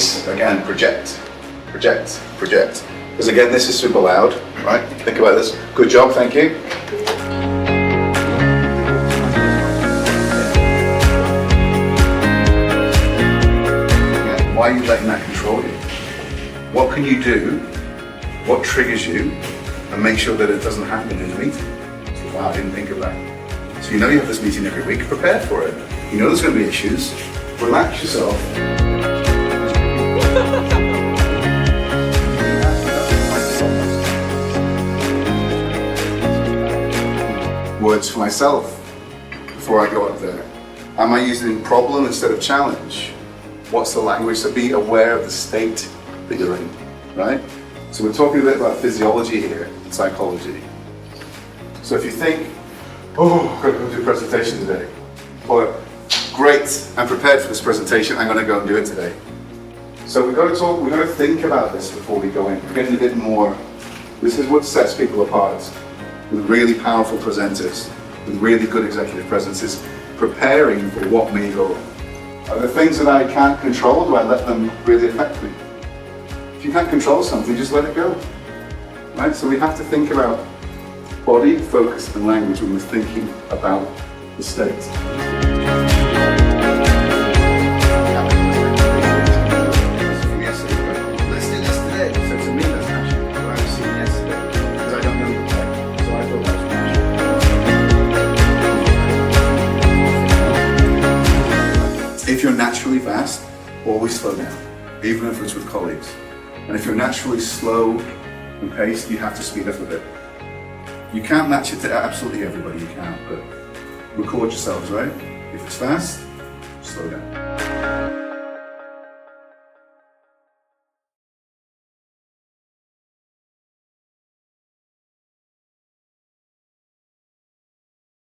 voice, again, project. Because again, this is super loud, right? Think about this. Good job, thank you. Why are you letting that control you? What can you do? What triggers you? And make sure that it doesn't happen in the meeting. So, wow, I didn't think of that. So you know you have this meeting every week, prepare for it. You know there's going to be issues. Relax yourself. Words for myself before I go up there. Am I using problem instead of challenge? What's the language? So be aware of the state that you're in, right? So we're talking a bit about physiology here, and psychology. So if you think, oh, I've got to go do a presentation today, or great, I'm prepared for this presentation, I'm going to go and do it today. So we've got to think about this before we go in. We're getting a bit more, this is what sets people apart with really powerful presenters, with really good executive presences, preparing for what may go wrong. Are there things that I can't control? Do I let them really affect me? If you can't control something, just let it go. Right? So we have to think about body, focus, and language when we're thinking about the state. Let's do this today. So to me, that's actually what I was seeing yesterday, because I don't know the tech, so I thought that was. If you're naturally fast, always slow down, even if it's with colleagues. And if you're naturally slow and paced, you have to speed up a bit. You can't match it to absolutely everybody, you can't, but record yourselves, right? If it's fast, slow down.